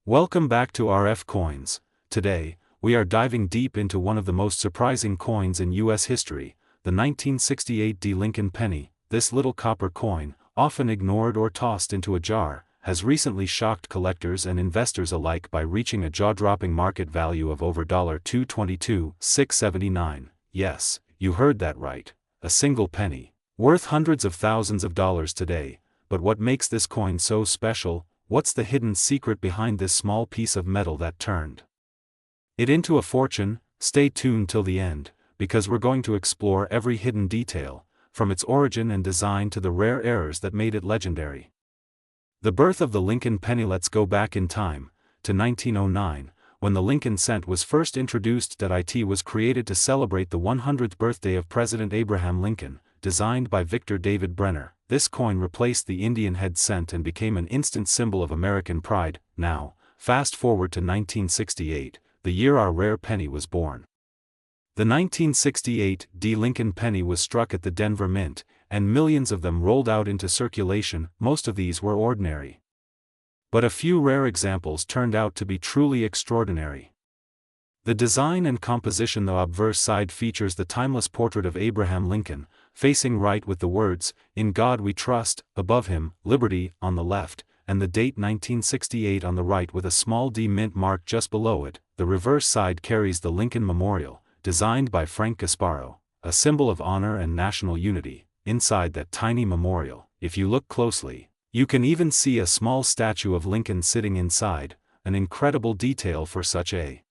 Welcome back to RF Coins. Today, we are diving deep into one of the most surprising coins in U.S. history, the 1968 D. Lincoln penny. This little copper coin, often ignored or tossed into a jar, has recently shocked collectors and investors alike by reaching a jaw-dropping market value of over $222,679. Yes, you heard that right. A single penny, worth hundreds of thousands of dollars today. But what makes this coin so special? What's the hidden secret behind this small piece of metal that turned it into a fortune? Stay tuned till the end, because we're going to explore every hidden detail, from its origin and design to the rare errors that made it legendary. The birth of the Lincoln penny. Let's go back in time, to 1909, when the Lincoln cent was first introduced. It was created to celebrate the 100th birthday of President Abraham Lincoln, designed by Victor David Brenner. This coin replaced the Indian head cent and became an instant symbol of American pride. Now, fast forward to 1968, the year our rare penny was born. The 1968 D. Lincoln penny was struck at the Denver Mint, and millions of them rolled out into circulation. Most of these were ordinary, but a few rare examples turned out to be truly extraordinary. The design and composition. The obverse side features the timeless portrait of Abraham Lincoln, facing right with the words, "In God We Trust," above him, "Liberty," on the left, and the date 1968 on the right with a small D mint mark just below it. The reverse side carries the Lincoln Memorial, designed by Frank Gasparo, a symbol of honor and national unity. Inside that tiny memorial, if you look closely, you can even see a small statue of Lincoln sitting inside, an incredible detail for such a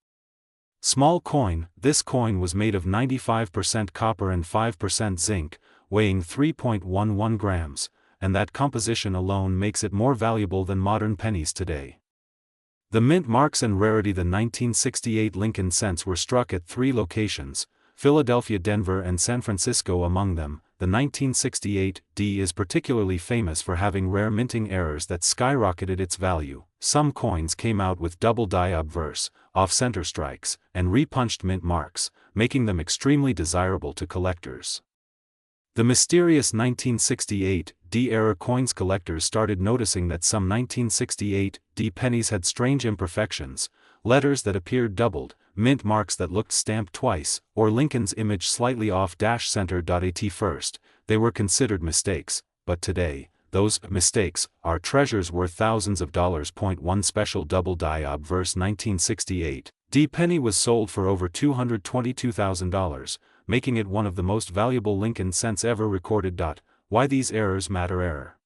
small coin. This coin was made of 95% copper and 5% zinc, weighing 3.11 grams, and that composition alone makes it more valuable than modern pennies today. The mint marks and rarity. The 1968 Lincoln cents were struck at 3 locations, Philadelphia, Denver, and San Francisco among them. The 1968 D is particularly famous for having rare minting errors that skyrocketed its value. Some coins came out with double die obverse, off-center strikes, and repunched mint marks, making them extremely desirable to collectors. The mysterious 1968 D era coins. Collectors started noticing that some 1968 D pennies had strange imperfections, letters that appeared doubled, mint marks that looked stamped twice, or Lincoln's image slightly off center. At first, they were considered mistakes, but today, those mistakes are treasures worth thousands of dollars. One special double die obverse 1968 D penny was sold for over $222,000, making it one of the most valuable Lincoln cents ever recorded. Why these errors matter?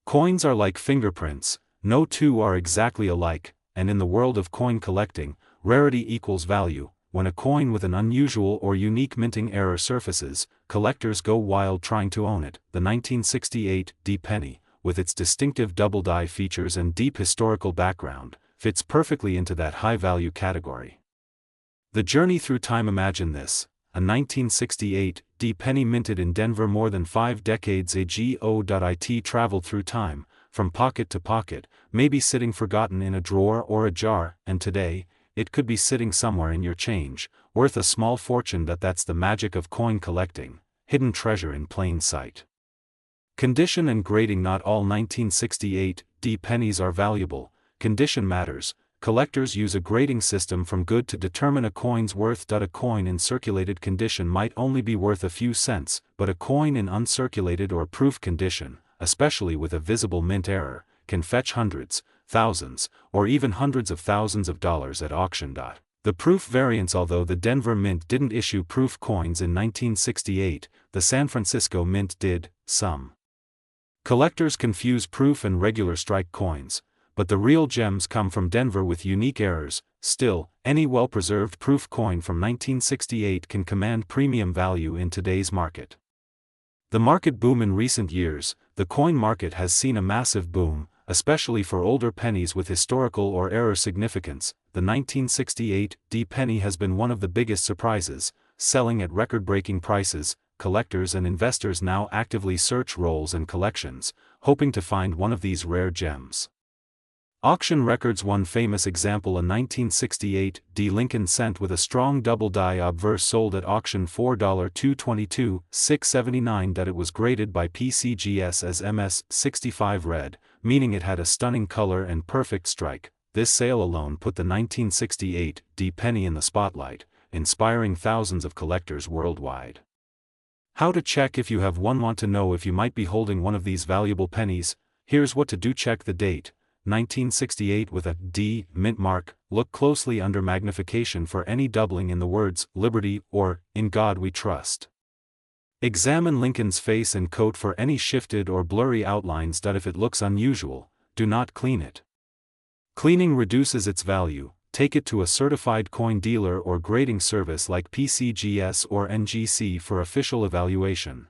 Coins are like fingerprints, no two are exactly alike, and in the world of coin collecting, rarity equals value. When a coin with an unusual or unique minting error surfaces, collectors go wild trying to own it. The 1968 D penny, with its distinctive double die features and deep historical background, fits perfectly into that high-value category. The journey through time. Imagine this: a 1968 D penny minted in Denver more than 5 decades ago. It traveled through time, from pocket to pocket, maybe sitting forgotten in a drawer or a jar, and today, it could be sitting somewhere in your change, worth a small fortune. That's the magic of coin collecting, hidden treasure in plain sight. Condition and grading. Not all 1968 D pennies are valuable. Condition matters. Collectors use a grading system from good to determine a coin's worth. A coin in circulated condition might only be worth a few cents, but a coin in uncirculated or proof condition, especially with a visible mint error, can fetch hundreds, thousands, or even hundreds of thousands of dollars at auction. The proof variance. Although the Denver Mint didn't issue proof coins in 1968, the San Francisco Mint did. Some collectors confuse proof and regular strike coins, but the real gems come from Denver with unique errors. Still, any well-preserved proof coin from 1968 can command premium value in today's market. The market boom. In recent years, the coin market has seen a massive boom, especially for older pennies with historical or error significance. The 1968 D penny has been one of the biggest surprises, selling at record-breaking prices. Collectors and investors now actively search rolls and collections, hoping to find one of these rare gems. Auction records. One famous example: a 1968 D Lincoln cent with a strong double die obverse sold at auction for $222,679. It was graded by PCGS as MS65 red, meaning it had a stunning color and perfect strike. this sale alone put the 1968 D penny in the spotlight, inspiring thousands of collectors worldwide. How to check if you have one? Want to know if you might be holding one of these valuable pennies? Here's what to do. Check the date, 1968 with a D mint mark. Look closely under magnification for any doubling in the words Liberty or In God We Trust. Examine Lincoln's face and coat for any shifted or blurry outlines. If it looks unusual, do not clean it. Cleaning reduces its value. Take it to a certified coin dealer or grading service like PCGS or NGC for official evaluation.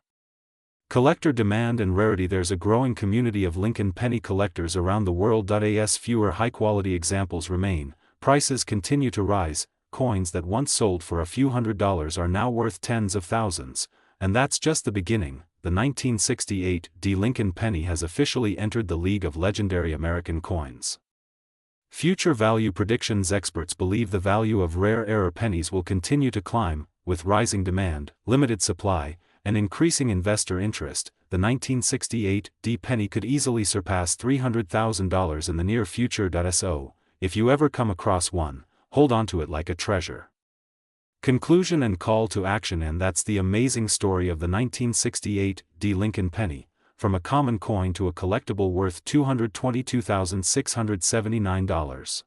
Collector demand and rarity. There's a growing community of Lincoln penny collectors around the world. As fewer high-quality examples remain, prices continue to rise. Coins that once sold for a few $100s are now worth tens of thousands, and that's just the beginning. The 1968 D Lincoln penny has officially entered the League of Legendary American Coins. Future value predictions. Experts believe the value of rare error pennies will continue to climb, with rising demand, limited supply, and increasing investor interest. The 1968 D penny could easily surpass $300,000 in the near future. So, if you ever come across one, hold on to it like a treasure. Conclusion and call to action. And that's the amazing story of the 1968 D Lincoln penny, from a common coin to a collectible worth $222,679.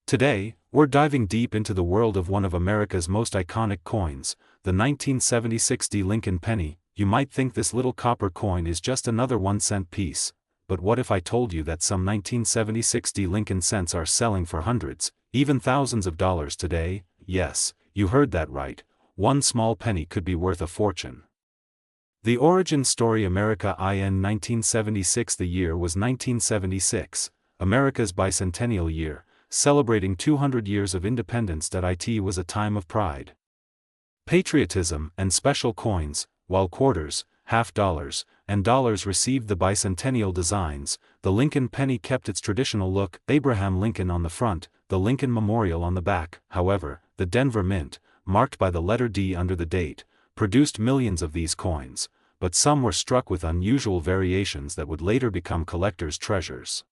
Today, we're diving deep into the world of one of America's most iconic coins, the 1976 D Lincoln penny. You might think this little copper coin is just another 1-cent piece, but what if I told you that some 1976 D Lincoln cents are selling for hundreds, even thousands of dollars today? Yes, you heard that right. One small penny could be worth a fortune. The origin story. America in 1976. The year was 1976, America's bicentennial year, celebrating 200 years of independence. It was a time of pride, patriotism, and special coins. While quarters, half dollars, and dollars received the bicentennial designs, the Lincoln penny kept its traditional look, Abraham Lincoln on the front, the Lincoln Memorial on the back. However, the Denver Mint, marked by the letter D under the date, produced millions of these coins, but some were struck with unusual variations that would later become collectors' treasures.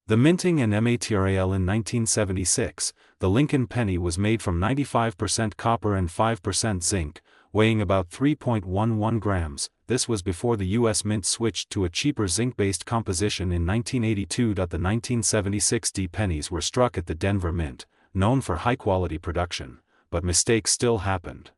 The minting and material. In 1976, the Lincoln penny was made from 95% copper and 5% zinc, weighing about 3.11 grams. This was before the U.S. Mint switched to a cheaper zinc-based composition in 1982. The 1976 D pennies were struck at the Denver Mint, known for high-quality production, but mistakes still happened.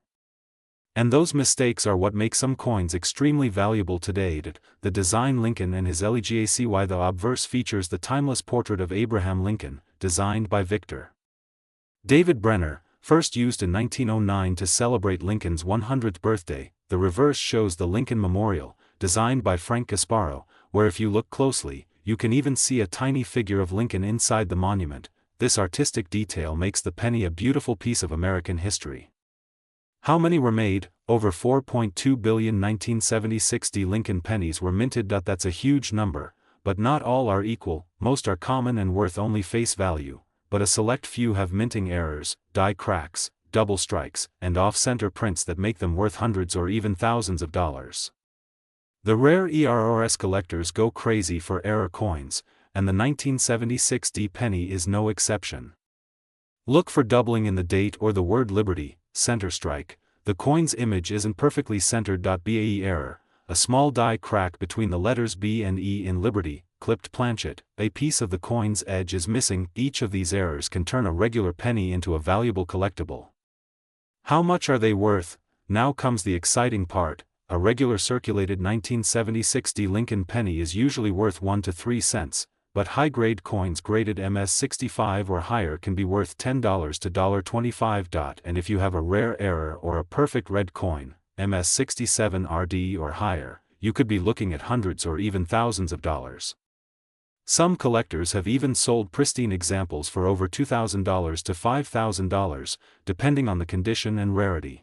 And those mistakes are what make some coins extremely valuable today. The design. Lincoln and his legacy. The obverse features the timeless portrait of Abraham Lincoln, designed by Victor David Brenner, first used in 1909 to celebrate Lincoln's 100th birthday. The reverse shows the Lincoln Memorial, designed by Frank Gasparo, where if you look closely, you can even see a tiny figure of Lincoln inside the monument. This artistic detail makes the penny a beautiful piece of American history. How many were made? Over 4.2 billion 1976 D Lincoln pennies were minted. That's a huge number, but not all are equal. Most are common and worth only face value, but a select few have minting errors, die cracks, double strikes, and off-center prints that make them worth hundreds or even thousands of dollars. The rare ERRS collectors go crazy for error coins, and the 1976 D penny is no exception. Look for doubling in the date or the word Liberty, center strike. The coin's image isn't perfectly centered. BAE error, a small die crack between the letters B and E in Liberty, clipped planchet, a piece of the coin's edge is missing. Each of these errors can turn a regular penny into a valuable collectible. How much are they worth? Now comes the exciting part. A regular circulated 1976 D Lincoln penny is usually worth 1 to 3 cents, but high-grade coins graded MS65 or higher can be worth $10 to $25. And if you have a rare error or a perfect red coin, MS67 RD or higher, you could be looking at hundreds or even thousands of dollars. Some collectors have even sold pristine examples for over $2,000 to $5,000, depending on the condition and rarity.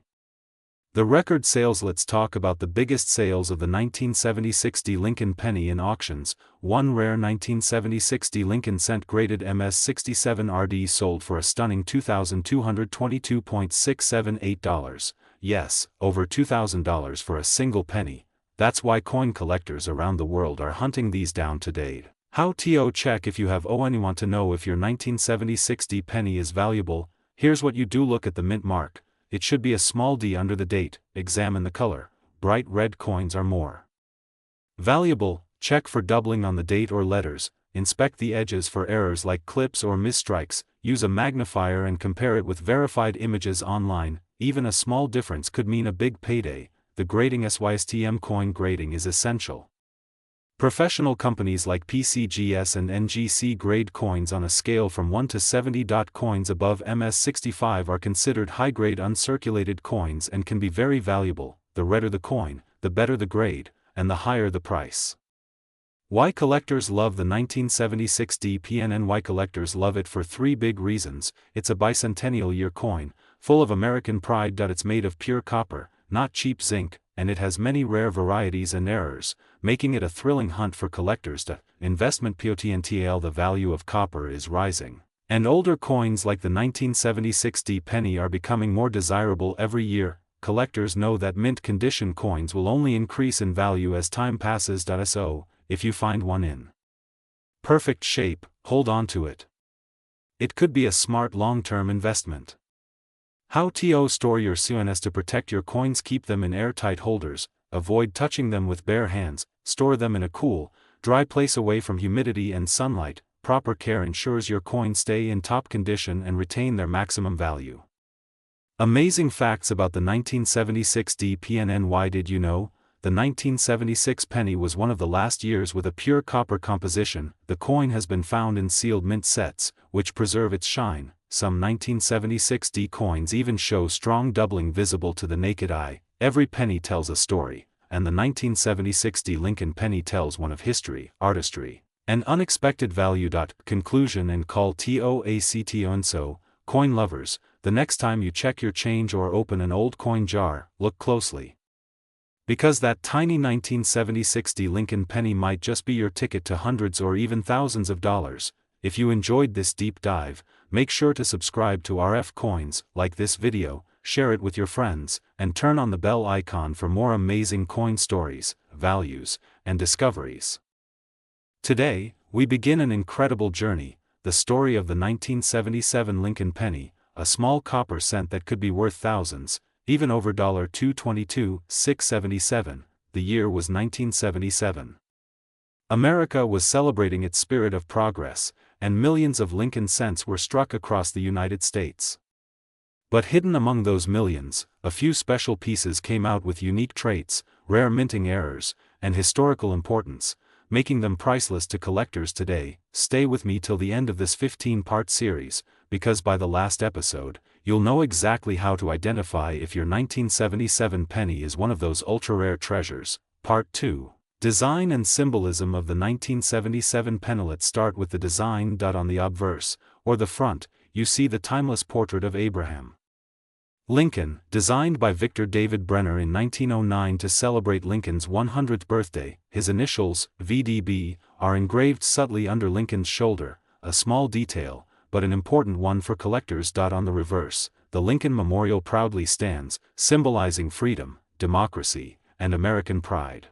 The record sales. Let's talk about the biggest sales of the 1976 D Lincoln penny in auctions. One rare 1976 D Lincoln cent graded MS67 RD sold for a stunning $2,222.678. Yes, over $2,000 for a single penny. That's why coin collectors around the world are hunting these down today. How to check if you have anyone want to know if your 1976 D penny is valuable. Here's what you do: look at the mint mark. It should be a small d under the date. Examine the color. Bright red coins are more valuable. Check for doubling on the date or letters. Inspect the edges for errors like clips or misstrikes. Use a magnifier and compare it with verified images online. Even a small difference could mean a big payday. The grading SYSTM coin grading is essential. Professional companies like PCGS and NGC grade coins on a scale from 1 to 70. Coins above MS65 are considered high-grade uncirculated coins and can be very valuable. The redder the coin, the better the grade, and the higher the price. Why collectors love the 1976 DPN? Why collectors love it? For three big reasons. It's a bicentennial year coin, full of American pride. It's made of pure copper, not cheap zinc, and it has many rare varieties and errors, making it a thrilling hunt for collectors. Investment potential. The value of copper is rising, and older coins like the 1976 D penny are becoming more desirable every year. Collectors know that mint condition coins will only increase in value as time passes. So, if you find one in perfect shape, hold on to it. It could be a smart long-term investment. How to store your coins to protect your coins. Keep them in airtight holders, avoid touching them with bare hands, store them in a cool, dry place away from humidity and sunlight. Proper care ensures your coins stay in top condition and retain their maximum value. Amazing facts about the 1976 DPN. Why did you know? The 1976 penny was one of the last years with a pure copper composition. The coin has been found in sealed mint sets, which preserve its shine. Some 1976 D coins even show strong doubling visible to the naked eye. Every penny tells a story, and the 1976 D Lincoln penny tells one of history, artistry, and unexpected value. Conclusion and call to act on. So, coin lovers, the next time you check your change or open an old coin jar, look closely. Because that tiny 1976 D Lincoln penny might just be your ticket to hundreds or even thousands of dollars. If you enjoyed this deep dive, make sure to subscribe to RF Coins, like this video, share it with your friends, and turn on the bell icon for more amazing coin stories, values, and discoveries. Today, we begin an incredible journey, the story of the 1977 Lincoln penny, a small copper cent that could be worth thousands, even over $222,677. The year was 1977. America was celebrating its spirit of progress, and millions of Lincoln cents were struck across the United States. But hidden among those millions, a few special pieces came out with unique traits, rare minting errors, and historical importance, making them priceless to collectors today. Stay with me till the end of this 15-part series, because by the last episode, you'll know exactly how to identify if your 1977 penny is one of those ultra-rare treasures. Part 2. Design and symbolism of the 1977 penny. Let's start with the design. On the obverse, or the front, you see the timeless portrait of Abraham Lincoln, designed by Victor David Brenner in 1909 to celebrate Lincoln's 100th birthday. His initials, VDB, are engraved subtly under Lincoln's shoulder, a small detail, but an important one for collectors. On the reverse, the Lincoln Memorial proudly stands, symbolizing freedom, democracy, and American pride.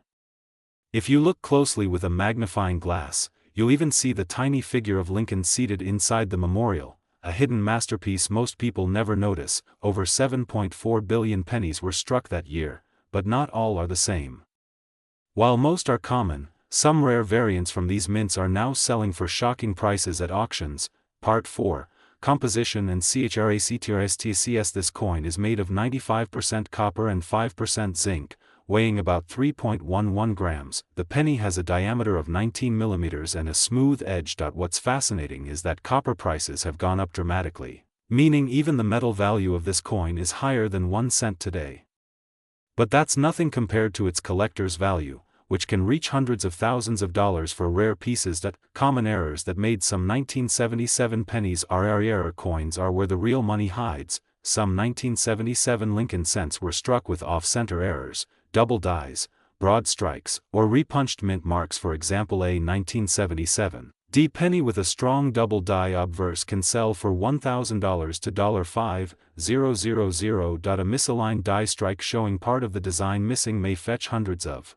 If you look closely with a magnifying glass, you'll even see the tiny figure of Lincoln seated inside the memorial, a hidden masterpiece most people never notice. Over 7.4 billion pennies were struck that year, but not all are the same. While most are common, some rare variants from these mints are now selling for shocking prices at auctions. Part 4. Composition and CHRACTRSTCS. This coin is made of 95% copper and 5% zinc, weighing about 3.11 grams. The penny has a diameter of 19 millimeters and a smooth edge. What's fascinating is that copper prices have gone up dramatically, meaning even the metal value of this coin is higher than 1 cent today. But that's nothing compared to its collector's value, which can reach hundreds of thousands of dollars for rare pieces. Common errors that made some 1977 pennies. Error coins are where the real money hides. Some 1977 Lincoln cents were struck with off-center errors, double dies, broad strikes, or repunched mint marks. For example, a 1977 D penny with a strong double die obverse can sell for $1,000 to $5,000. A misaligned die strike showing part of the design missing may fetch hundreds of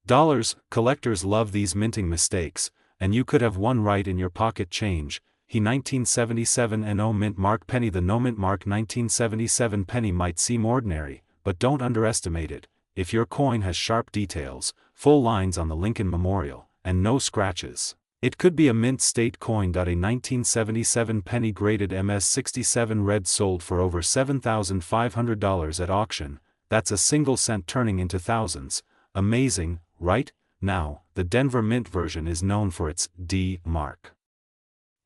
dollars. Collectors love these minting mistakes, and you could have one right in your pocket change. He 1977 No mint mark penny. The no mint mark 1977 penny might seem ordinary, but don't underestimate it. If your coin has sharp details, full lines on the Lincoln Memorial, and no scratches, it could be a mint state coin. A 1977 penny graded MS67 red sold for over $7,500 at auction. That's a single cent turning into thousands. Amazing, right? Now, the Denver Mint version is known for its D mark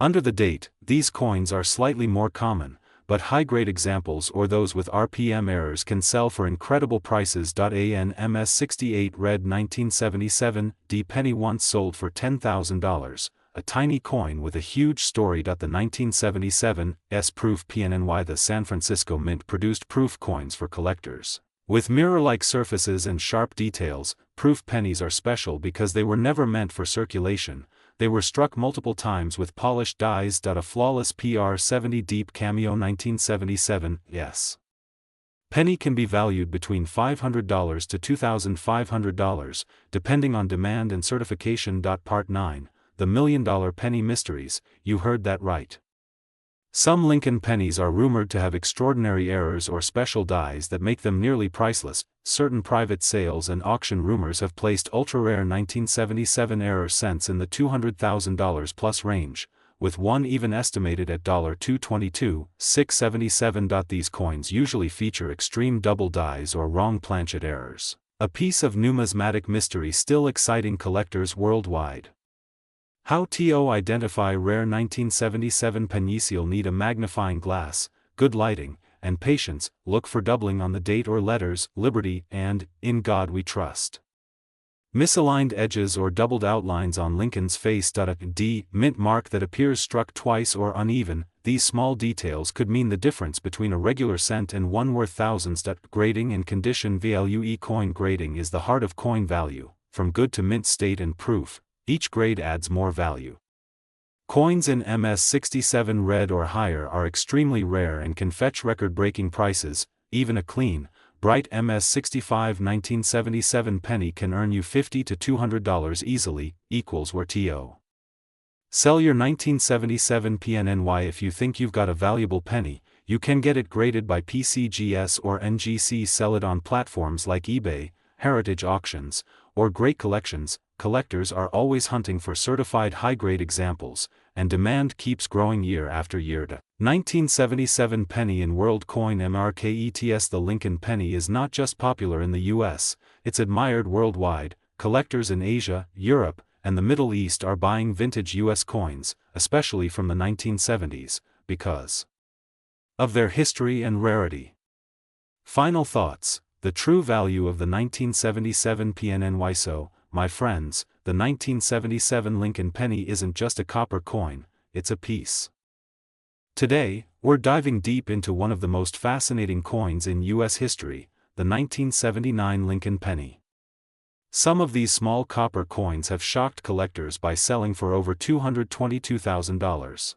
under the date. These coins are slightly more common, but high-grade examples or those with RPM errors can sell for incredible prices. An MS68 red 1977 D penny once sold for $10,000, a tiny coin with a huge story. The 1977 S proof PNNY. The San Francisco Mint produced proof coins for collectors. With mirror-like surfaces and sharp details, proof pennies are special because they were never meant for circulation. They were struck multiple times with polished dies. A flawless PR70 deep cameo 1977 yes penny can be valued between $500 to $2,500, depending on demand and certification. Part 9, the $1 million penny mysteries. You heard that right. Some Lincoln pennies are rumored to have extraordinary errors or special dies that make them nearly priceless. Certain private sales and auction rumors have placed ultra-rare 1977 error cents in the $200,000 plus range, with one even estimated at $222,677. These coins usually feature extreme double dies or wrong planchet errors, a piece of numismatic mystery still exciting collectors worldwide. How to identify rare 1977 pennies? You'll need a magnifying glass, good lighting, and patience. Look for doubling on the date or letters, Liberty, and In God We Trust. Misaligned edges or doubled outlines on Lincoln's face. A D mint mark that appears struck twice or uneven. These small details could mean the difference between a regular cent and one worth thousands. Grading and condition. Value coin grading is the heart of coin value, from good to mint state and proof. Each grade adds more value. Coins in MS67 red or higher are extremely rare and can fetch record-breaking prices. Even a clean, bright MS65 1977 penny can earn you $50 to $200 easily. Equals where to sell your 1977 PNNY. If you think you've got a valuable penny, you can get it graded by PCGS or NGC. Sell it on platforms like eBay, heritage auctions, or great collections. Collectors are always hunting for certified high-grade examples, and demand keeps growing year after year. 1977 penny in World Coin Markets. The Lincoln penny is not just popular in the US, it's admired worldwide. Collectors in Asia, Europe, and the Middle East are buying vintage US coins, especially from the 1970s, because of their history and rarity. Final thoughts. The true value of the 1977 PNNY. So, my friends, the 1977 Lincoln penny isn't just a copper coin, it's a piece. Today, we're diving deep into one of the most fascinating coins in US history, the 1979 Lincoln penny. Some of these small copper coins have shocked collectors by selling for over $222,000.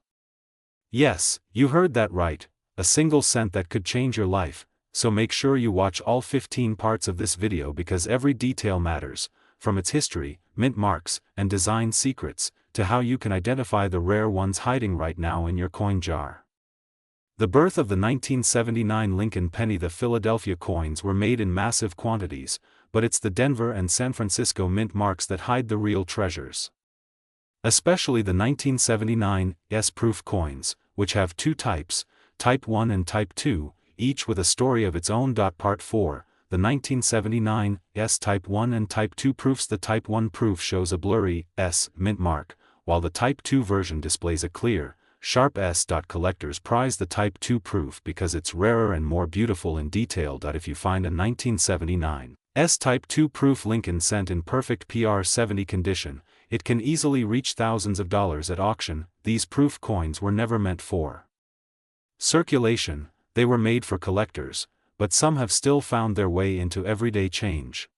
Yes, you heard that right, a single cent that could change your life. So make sure you watch all 15 parts of this video because every detail matters, from its history, mint marks, and design secrets, to how you can identify the rare ones hiding right now in your coin jar. The birth of the 1979 Lincoln penny. The Philadelphia coins were made in massive quantities, but it's the Denver and San Francisco mint marks that hide the real treasures. Especially the 1979 S-proof coins, which have two types, Type 1 and Type 2, each with a story of its own. Part 4, the 1979 S Type 1 and Type 2 proofs. The Type 1 proof shows a blurry S mint mark, while the Type 2 version displays a clear, sharp S. Collectors prize the Type 2 proof because it's rarer and more beautiful in detail. If you find a 1979 S Type 2 proof Lincoln cent in perfect PR70 condition, it can easily reach thousands of dollars at auction. These proof coins were never meant for circulation. They were made for collectors, but some have still found their way into everyday change.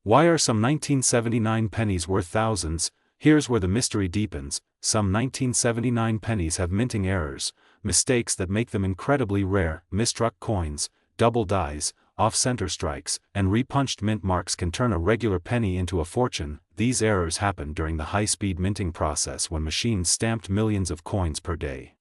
Why are some 1979 pennies worth thousands? Here's where the mystery deepens. Some 1979 pennies have minting errors, mistakes that make them incredibly rare, misstruck coins, double dies, off-center strikes, and repunched mint marks can turn a regular penny into a fortune. These errors happened during the high-speed minting process when machines stamped millions of coins per day.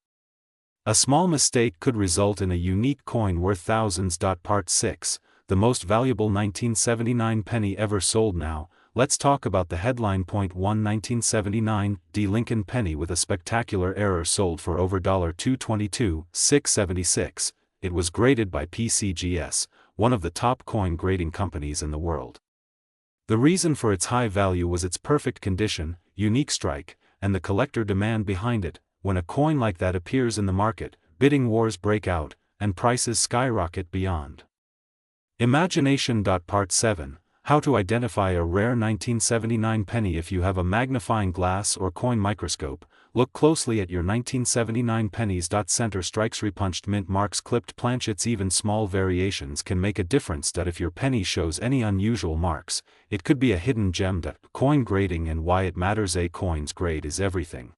A small mistake could result in a unique coin worth thousands. Part 6, the most valuable 1979 penny ever sold. Now, let's talk about the headline. Point 1. 1979 Lincoln penny with a spectacular error sold for over $222,676. It was graded by PCGS, one of the top coin grading companies in the world. The reason for its high value was its perfect condition, unique strike, and the collector demand behind it. When a coin like that appears in the market, bidding wars break out, and prices skyrocket beyond imagination. Part 7, how to identify a rare 1979 penny. If you have a magnifying glass or coin microscope, look closely at your 1979 pennies. Center strikes, repunched mint marks, clipped planchets, even small variations can make a difference. If your penny shows any unusual marks, it could be a hidden gem. Coin grading and why it matters. A coin's grade is everything.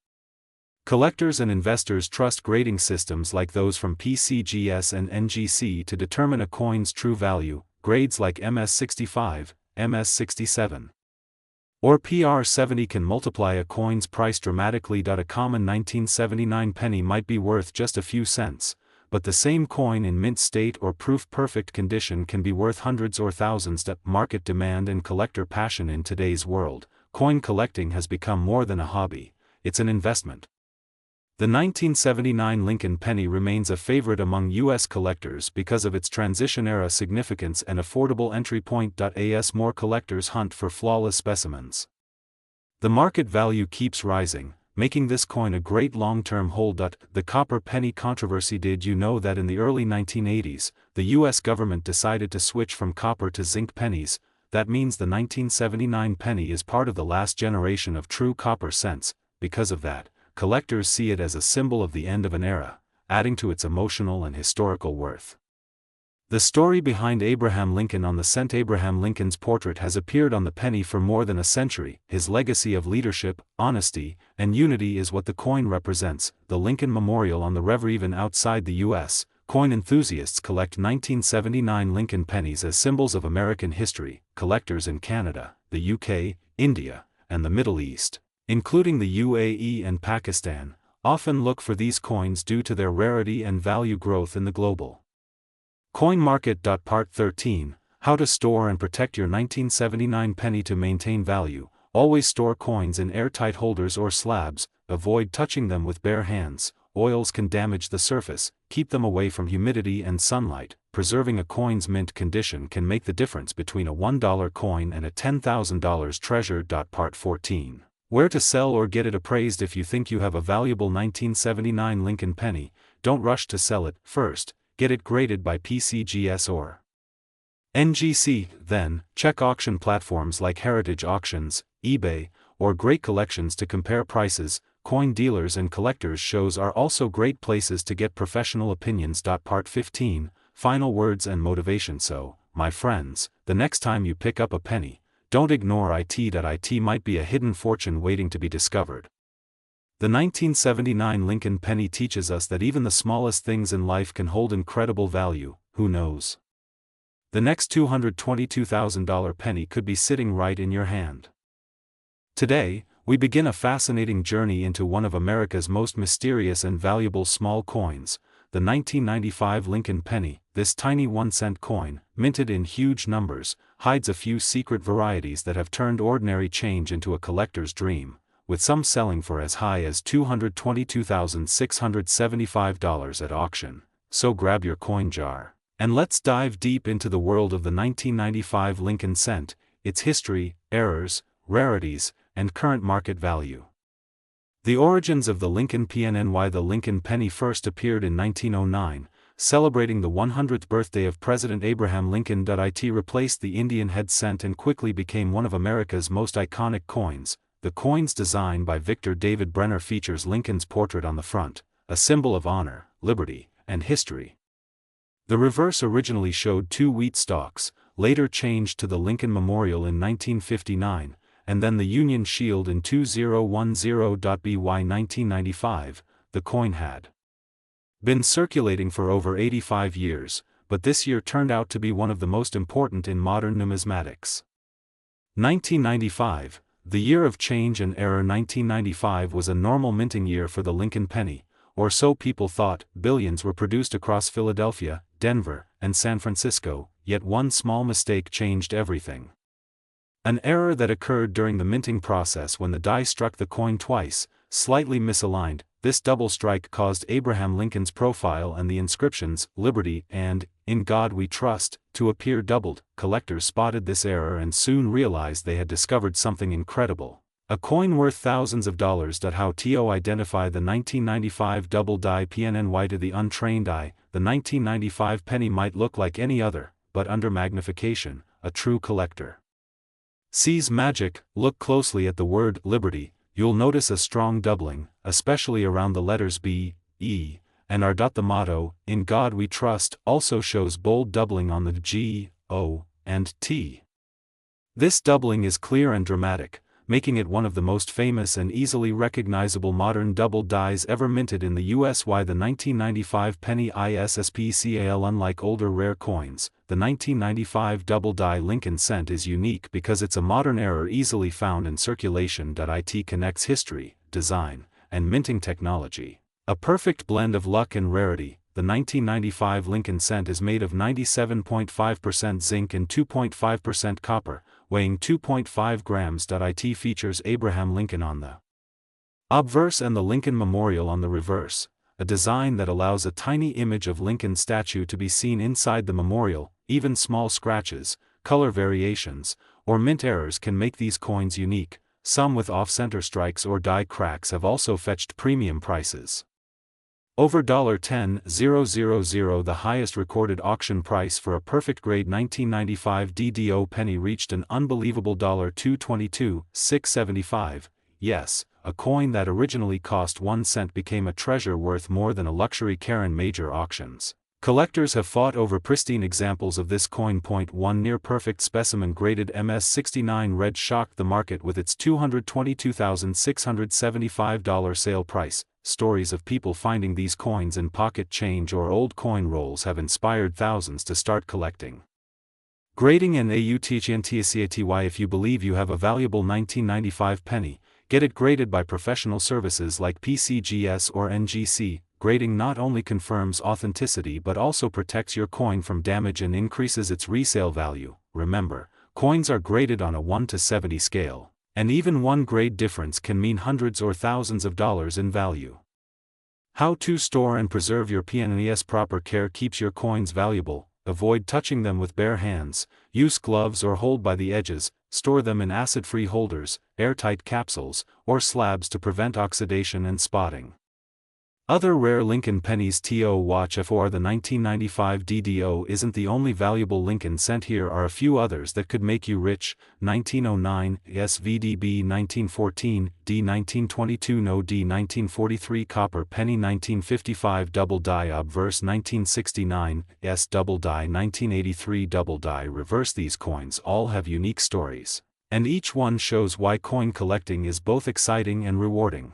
Collectors and investors trust grading systems like those from PCGS and NGC to determine a coin's true value. Grades like MS65, MS67, or PR70 can multiply a coin's price dramatically. A common 1979 penny might be worth just a few cents, but the same coin in mint state or proof-perfect condition can be worth hundreds or thousands. Market demand and collector passion. In today's world, coin collecting has become more than a hobby, it's an investment. The 1979 Lincoln penny remains a favorite among U.S. collectors because of its transition-era significance and affordable entry point. As more collectors hunt for flawless specimens, the market value keeps rising, making this coin a great long-term hold. The copper penny controversy. Did you know that in the early 1980s, the U.S. government decided to switch from copper to zinc pennies? That means the 1979 penny is part of the last generation of true copper cents. Because of that, collectors see it as a symbol of the end of an era, adding to its emotional and historical worth. The story behind Abraham Lincoln on the cent. Abraham Lincoln's portrait has appeared on the penny for more than a century. His legacy of leadership, honesty, and unity is what the coin represents. The Lincoln Memorial on the rever. Even outside the U.S., coin enthusiasts collect 1979 Lincoln pennies as symbols of American history. Collectors in Canada, the UK, India, and the Middle East, including the UAE and Pakistan, often look for these coins due to their rarity and value growth in the global coin market. Part 13, how to store and protect your 1979 penny to maintain value. Always store coins in airtight holders or slabs, avoid touching them with bare hands. Oils can damage the surface, keep them away from humidity and sunlight. Preserving a coin's mint condition can make the difference between a $1 coin and a $10,000 treasure. Part 14, where to sell or get it appraised. If you think you have a valuable 1979 Lincoln penny, don't rush to sell it. First, get it graded by PCGS or NGC, then, check auction platforms like Heritage Auctions, eBay, or Great Collections to compare prices. Coin dealers and collectors shows are also great places to get professional opinions. Part 15, final words and motivation. So, my friends, the next time you pick up a penny, don't ignore it. It might be a hidden fortune waiting to be discovered. The 1979 Lincoln penny teaches us that even the smallest things in life can hold incredible value. Who knows? The next $222,000 penny could be sitting right in your hand. Today, we begin a fascinating journey into one of America's most mysterious and valuable small coins, the 1995 Lincoln penny. This tiny 1-cent coin, minted in huge numbers, hides a few secret varieties that have turned ordinary change into a collector's dream, with some selling for as high as $222,675 at auction. So grab your coin jar, and let's dive deep into the world of the 1995 Lincoln cent, its history, errors, rarities, and current market value. The origins of the Lincoln PNNY. The Lincoln penny first appeared in 1909, celebrating the 100th birthday of President Abraham Lincoln. It replaced the Indian head cent and quickly became one of America's most iconic coins. The coin's design by Victor David Brenner features Lincoln's portrait on the front, a symbol of honor, liberty, and history. The reverse originally showed 2 wheat stalks, later changed to the Lincoln Memorial in 1959, and then the Union Shield in 2010. By 1995, the coin had been circulating for over 85 years, but this year turned out to be one of the most important in modern numismatics. 1995, the year of change and error. 1995 was a normal minting year for the Lincoln penny, or so people thought. Billions were produced across Philadelphia, Denver, and San Francisco, yet one small mistake changed everything. An error that occurred during the minting process when the die struck the coin twice, slightly misaligned. This double strike caused Abraham Lincoln's profile and the inscriptions, "Liberty" and "In God We Trust," to appear doubled. Collectors spotted this error and soon realized they had discovered something incredible. A coin worth thousands of dollars. How to identify the 1995 double die PNNY to the untrained eye? The 1995 penny might look like any other, but under magnification, a true collector sees magic. Look closely at the word "Liberty." You'll notice a strong doubling, especially around the letters B, E, and R. The motto, "In God We Trust," also shows bold doubling on the G, O, and T. This doubling is clear and dramatic, making it one of the most famous and easily recognizable modern double dies ever minted in the U.S. Why the 1995 penny ISSPCAL? Unlike older rare coins, the 1995 double die Lincoln cent is unique because it's a modern error easily found in circulation. It connects history, design, and minting technology. A perfect blend of luck and rarity. The 1995 Lincoln cent is made of 97.5% zinc and 2.5% copper, weighing 2.5 grams. It features Abraham Lincoln on the obverse and the Lincoln Memorial on the reverse, a design that allows a tiny image of Lincoln's statue to be seen inside the memorial. Even small scratches, color variations, or mint errors can make these coins unique. Some with off-center strikes or die cracks have also fetched premium prices. Over $10,000, the highest recorded auction price for a perfect grade 1995 DDO penny reached an unbelievable $222,675. Yes, a coin that originally cost 1 cent became a treasure worth more than a luxury car in major auctions. Collectors have fought over pristine examples of this coin. One near-perfect specimen graded MS69 red shocked the market with its $222,675 sale price. Stories of people finding these coins in pocket change or old coin rolls have inspired thousands to start collecting. Grading and AUTHNTCATY. If you believe you have a valuable 1995 penny, get it graded by professional services like PCGS or NGC. Grading not only confirms authenticity but also protects your coin from damage and increases its resale value. Remember, coins are graded on a 1 to 70 scale, and even one grade difference can mean hundreds or thousands of dollars in value. How to store and preserve your PNES. Proper care keeps your coins valuable. Avoid touching them with bare hands, use gloves or hold by the edges. Store them in acid-free holders, airtight capsules, or slabs to prevent oxidation and spotting. Other rare Lincoln pennies. To watch for. The 1995 DDO isn't the only valuable Lincoln cent. Here are a few others that could make you rich. 1909, SVDB 1914, D 1922 No D 1943 Copper penny 1955 Double die obverse 1969, S double die 1983 Double die reverse. These coins all have unique stories, and each one shows why coin collecting is both exciting and rewarding.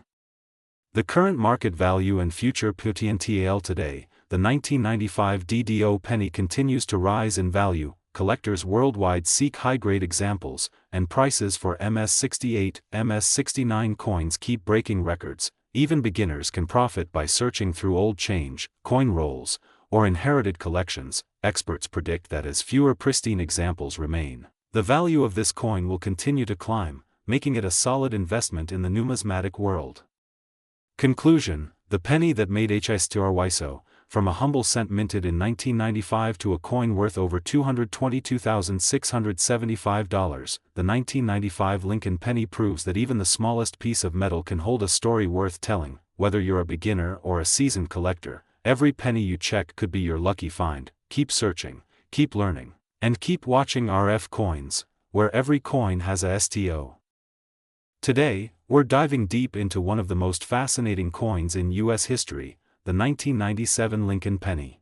The current market value and future potential. Today, the 1995 DDO penny continues to rise in value. Collectors worldwide seek high-grade examples, and prices for MS68, MS69 coins keep breaking records. Even beginners can profit by searching through old change, coin rolls, or inherited collections. Experts predict that as fewer pristine examples remain, the value of this coin will continue to climb, making it a solid investment in the numismatic world. Conclusion: the penny that made HISTRYSO, from a humble cent minted in 1995 to a coin worth over $222,675, the 1995 Lincoln penny proves that even the smallest piece of metal can hold a story worth telling. Whether you're a beginner or a seasoned collector, every penny you check could be your lucky find. Keep searching, keep learning, and keep watching RF Coins, where every coin has a STO. Today, we're diving deep into one of the most fascinating coins in U.S. history, the 1997 Lincoln penny.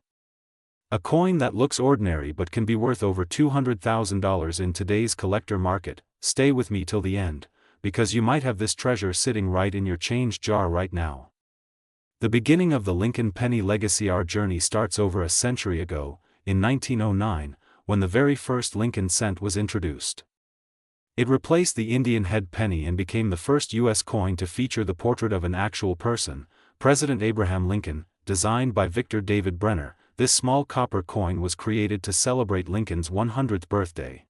A coin that looks ordinary but can be worth over $200,000 in today's collector market. Stay with me till the end, because you might have this treasure sitting right in your change jar right now. The beginning of the Lincoln penny legacy. Our journey starts over a century ago, in 1909, when the very first Lincoln cent was introduced. It replaced the Indian head penny and became the first U.S. coin to feature the portrait of an actual person, President Abraham Lincoln. Designed by Victor David Brenner, this small copper coin was created to celebrate Lincoln's 100th birthday.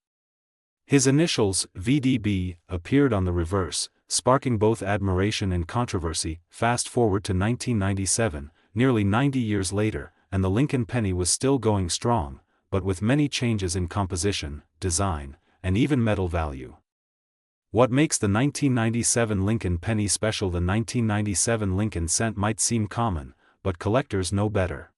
His initials, VDB, appeared on the reverse, sparking both admiration and controversy. Fast forward to 1997, nearly 90 years later, and the Lincoln penny was still going strong, but with many changes in composition, design, and even metal value. What makes the 1997 Lincoln penny special? The 1997 Lincoln cent might seem common, but collectors know better.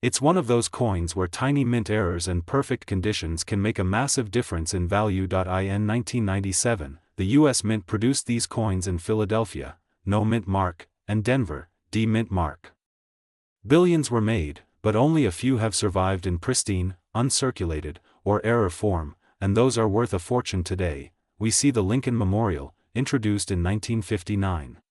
It's one of those coins where tiny mint errors and perfect conditions can make a massive difference in value. In 1997, the U.S. Mint produced these coins in Philadelphia, no mint mark, and Denver, D mint mark. Billions were made, but only a few have survived in pristine, uncirculated, or error form, and those are worth a fortune today. We see the Lincoln Memorial, introduced in 1959.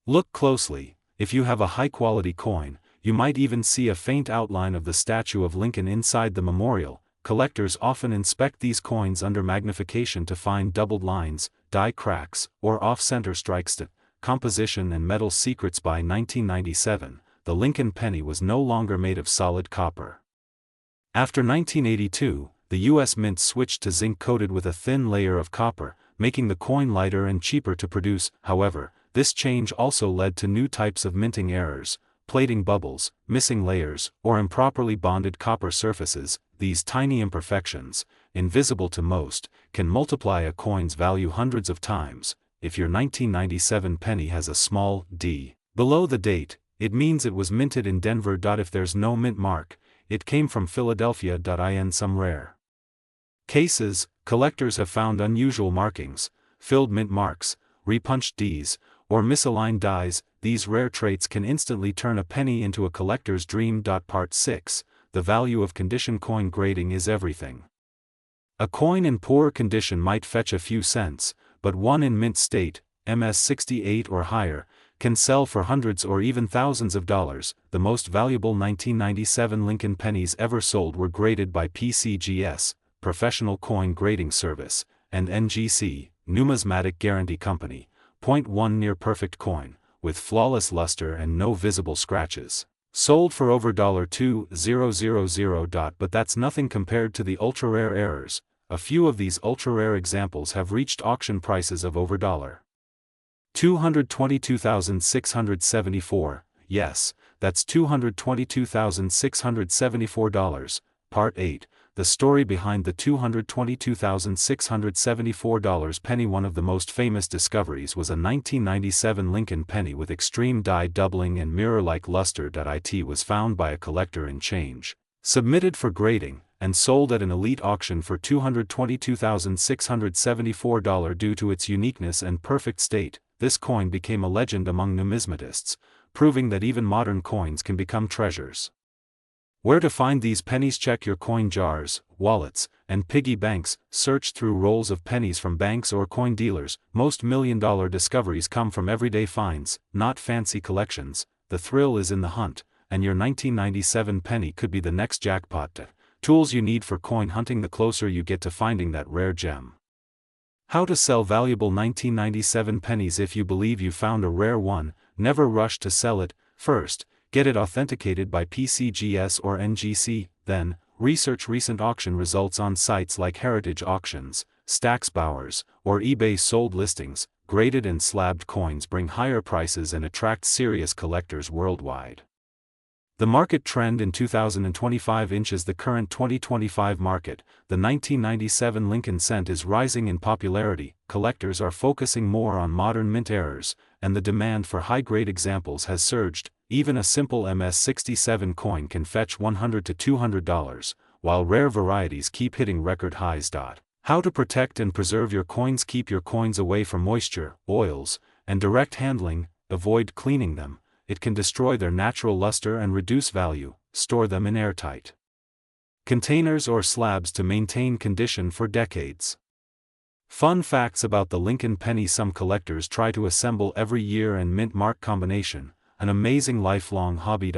Look closely. If you have a high-quality coin, you might even see a faint outline of the statue of Lincoln inside the memorial. Collectors often inspect these coins under magnification to find doubled lines, die cracks, or off-center strikes. Composition and metal secrets. By 1997, the Lincoln penny was no longer made of solid copper. After 1982, the U.S. Mint switched to zinc coated with a thin layer of copper, making the coin lighter and cheaper to produce. However, this change also led to new types of minting errors, plating bubbles, missing layers, or improperly bonded copper surfaces. These tiny imperfections, invisible to most, can multiply a coin's value hundreds of times. If your 1997 penny has a small d below the date, it means it was minted in Denver. If there's no mint mark, it came from Philadelphia. In some rare cases, collectors have found unusual markings, filled mint marks, repunched Ds, or misaligned dies. These rare traits can instantly turn a penny into a collector's dream. Part 6. The value of condition. Coin grading is everything. A coin in poor condition might fetch a few cents, but one in mint state, MS-68 or higher, can sell for hundreds or even thousands of dollars. The most valuable 1997 Lincoln pennies ever sold were graded by PCGS, Professional Coin Grading Service, and NGC, Numismatic Guarantee Company. 0.1 near perfect coin, with flawless luster and no visible scratches. Sold for over $2,000. But that's nothing compared to the ultra-rare errors. A few of these ultra-rare examples have reached auction prices of over $222,674. Yes, that's $222,674. Part 8. The story behind the $222,674 penny. One of the most famous discoveries was a 1997 Lincoln penny with extreme die doubling and mirror-like luster. It was found by a collector in change, submitted for grading, and sold at an elite auction for $222,674. Due to its uniqueness and perfect state, this coin became a legend among numismatists, proving that even modern coins can become treasures. Where to find these pennies? Check your coin jars, wallets, and piggy banks. Search through rolls of pennies from banks or coin dealers. Most million-dollar discoveries come from everyday finds, not fancy collections. The thrill is in the hunt, and your 1997 penny could be the next jackpot. Tools you need for coin hunting. The closer you get to finding that rare gem. How to sell valuable 1997 pennies. If you believe you found a rare one, never rush to sell it. First, get it authenticated by PCGS or NGC, then, research recent auction results on sites like Heritage Auctions, Stacksbowers, or eBay. Sold listings. Graded and slabbed coins bring higher prices and attract serious collectors worldwide. The market trend in 2025 inches. The current 2025 market, the 1997 Lincoln cent is rising in popularity. Collectors are focusing more on modern mint errors, and the demand for high-grade examples has surged. Even a simple MS-67 coin can fetch $100 to $200, while rare varieties keep hitting record highs. How to protect and preserve your coins. Keep your coins away from moisture, oils, and direct handling. Avoid cleaning them. It can destroy their natural luster and reduce value. Store them in airtight containers or slabs to maintain condition for decades. Fun facts about the Lincoln penny. Some collectors try to assemble every year and mint mark combination, an amazing lifelong hobby.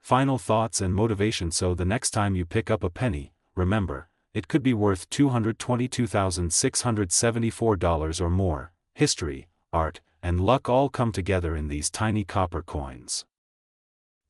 final thoughts and motivation. So the next time you pick up a penny, remember, it could be worth $222,674 or more. History, art, and luck all come together in these tiny copper coins.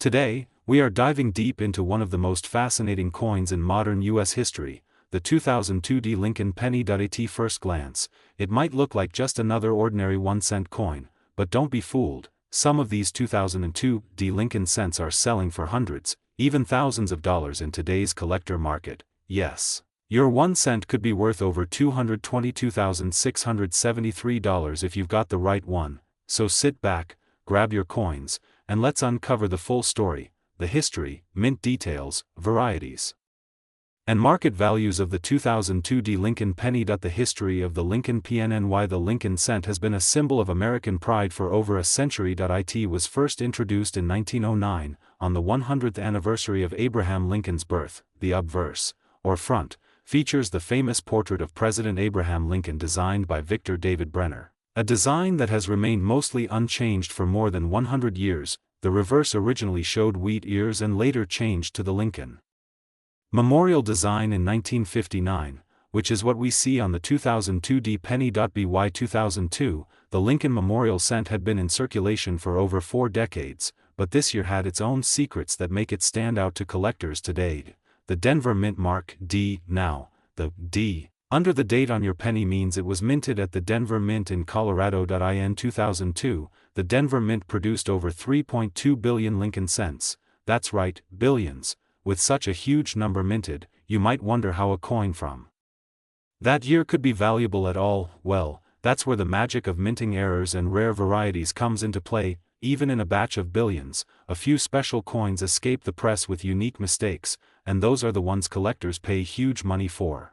Today, we are diving deep into one of the most fascinating coins in modern U.S. history, the 2002 D. Lincoln penny. At first glance, it might look like just another ordinary 1-cent coin, but don't be fooled, some of these 2002 D. Lincoln cents are selling for hundreds, even thousands of dollars in today's collector market. Yes, your 1 cent could be worth over $222,673 if you've got the right one, so sit back, grab your coins, and let's uncover the full story, the history, mint details, varieties, and market values of the 2002 D. Lincoln penny. The history of the Lincoln PN. Why the Lincoln cent has been a symbol of American pride for over a century. It was first introduced in 1909, on the 100th anniversary of Abraham Lincoln's birth. The obverse, or front, features the famous portrait of President Abraham Lincoln designed by Victor David Brenner, a design that has remained mostly unchanged for more than 100 years. The reverse originally showed wheat ears and later changed to the Lincoln Memorial design in 1959, which is what we see on the 2002 D penny. By 2002, the Lincoln Memorial cent had been in circulation for over 4 decades, but this year had its own secrets that make it stand out to collectors today. The Denver Mint mark D. Now, the D under the date on your penny means it was minted at the Denver Mint in Colorado. In 2002, the Denver Mint produced over 3.2 billion Lincoln cents. That's right, billions. With such a huge number minted, you might wonder how a coin from that year could be valuable at all. Well, that's where the magic of minting errors and rare varieties comes into play. Even in a batch of billions, a few special coins escape the press with unique mistakes, and those are the ones collectors pay huge money for.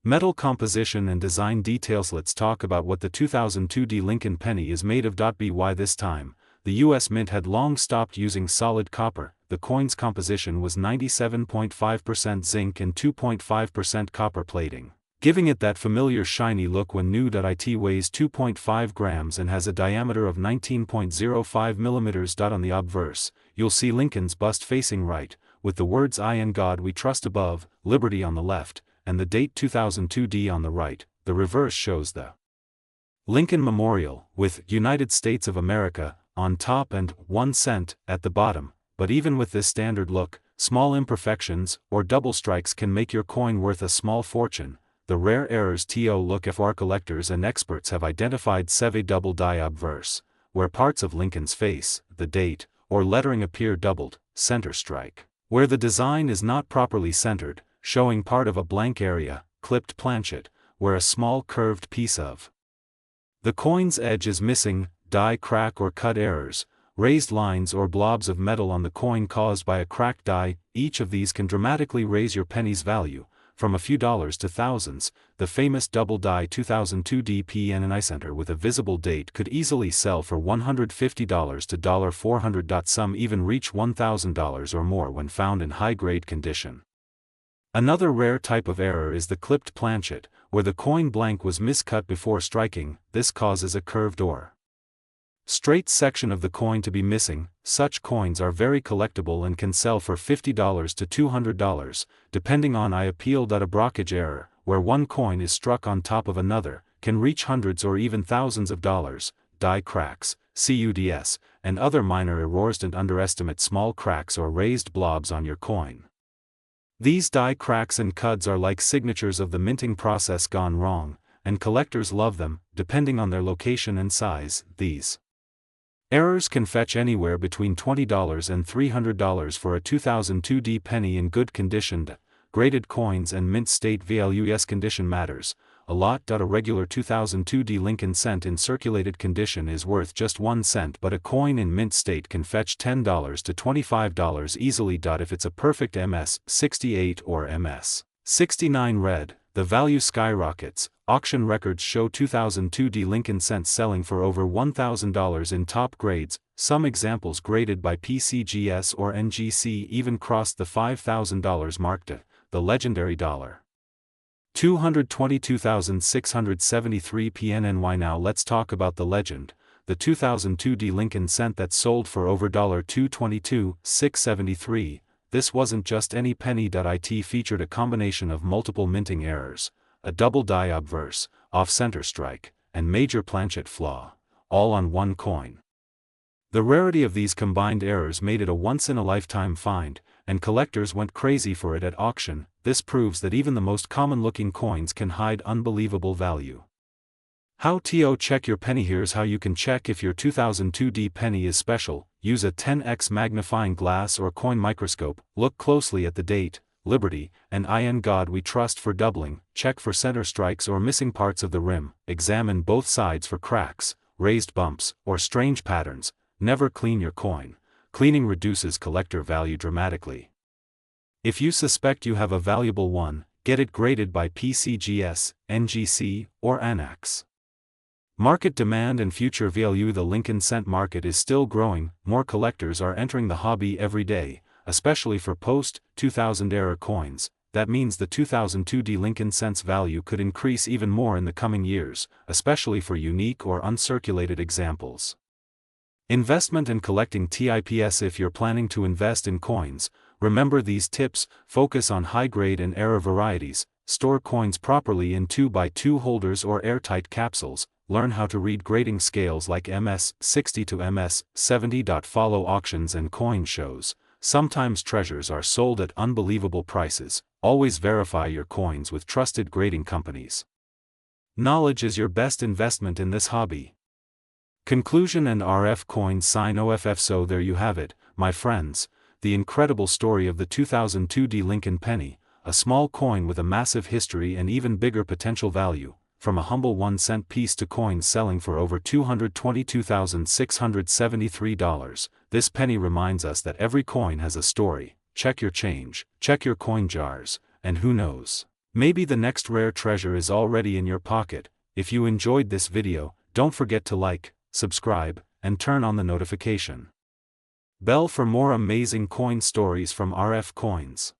Metal composition and design details. Let's talk about what the 2002 D. Lincoln penny is made of. By this time, the U.S. Mint had long stopped using solid copper. The coin's composition was 97.5% zinc and 2.5% copper plating, giving it that familiar shiny look when new. It weighs 2.5 grams and has a diameter of 19.05 millimeters. On the obverse, you'll see Lincoln's bust facing right, with the words "I and God We Trust" above, Liberty on the left, and the date 2002 D on the right. The reverse shows the Lincoln Memorial, with United States of America on top and 1 cent at the bottom. But even with this standard look, small imperfections or double strikes can make your coin worth a small fortune. The rare errors to look for collectors and experts have identified seve double die obverse, where parts of Lincoln's face, the date, or lettering appear doubled, center strike, where the design is not properly centered, showing part of a blank area, clipped planchet, where a small curved piece of the coin's edge is missing, die crack or cut errors, raised lines or blobs of metal on the coin caused by a cracked die. Each of these can dramatically raise your penny's value, from a few dollars to thousands. The famous double die 2002 D PN center with a visible date could easily sell for $150 to $400. Some even reach $1,000 or more when found in high-grade condition. Another rare type of error is the clipped planchet, where the coin blank was miscut before striking. This causes a curved or straight section of the coin to be missing. Such coins are very collectible and can sell for $50 to $200, depending on. A blockage error, where one coin is struck on top of another, can reach hundreds or even thousands of dollars. Die cracks, CUDS, and other minor errors. Don't underestimate small cracks or raised blobs on your coin. These die cracks and cuts are like signatures of the minting process gone wrong, and collectors love them. Depending on their location and size, these errors can fetch anywhere between $20 and $300 for a 2002 D penny in good condition. Graded coins and mint state values condition matters a lot. A regular 2002 D Lincoln cent in circulated condition is worth just 1 cent, but a coin in mint state can fetch $10 to $25 easily. If it's a perfect MS 68 or MS 69 red, the value skyrockets. Auction records show 2002 D Lincoln cents selling for over $1,000 in top grades. Some examples graded by PCGS or NGC even crossed the $5,000 mark. The legendary $222,673 PNNY. Now let's talk about the legend, the 2002 Lincoln cent that sold for over $222,673. This wasn't just any penny. It featured a combination of multiple minting errors, a double die obverse, off-center strike, and major planchet flaw, all on one coin. The rarity of these combined errors made it a once-in-a-lifetime find, and collectors went crazy for it at auction. This proves that even the most common-looking coins can hide unbelievable value. How to check your penny? Here's how you can check if your 2002 penny is special. Use a 10x magnifying glass or coin microscope. Look closely at the date, Liberty, and in God we trust for doubling. Check for center strikes or missing parts of the rim. Examine both sides for cracks, raised bumps, or strange patterns. Never clean your coin. Cleaning reduces collector value dramatically. If you suspect you have a valuable one, get it graded by PCGS, NGC, or ANAX. Market demand and future value. The Lincoln cent market is still growing. More collectors are entering the hobby every day, especially for post-2000 era coins. That means the 2002 Lincoln cent's value could increase even more in the coming years, especially for unique or uncirculated examples. Investment and collecting tips. If you're planning to invest in coins, remember these tips. Focus on high-grade and era varieties. Store coins properly in 2x2 holders or airtight capsules. Learn how to read grading scales like MS60 to MS70. Follow auctions and coin shows. Sometimes treasures are sold at unbelievable prices. Always verify your coins with trusted grading companies. Knowledge is your best investment in this hobby. Conclusion and RF coins sign OFF. So there you have it, my friends, the incredible story of the 2002 Lincoln penny, a small coin with a massive history and even bigger potential value. From a humble 1-cent piece to coins selling for over $222,673, this penny reminds us that every coin has a story. Check your change, check your coin jars, and who knows, maybe the next rare treasure is already in your pocket. If you enjoyed this video, don't forget to like, subscribe, and turn on the notification bell for more amazing coin stories from RF Coins.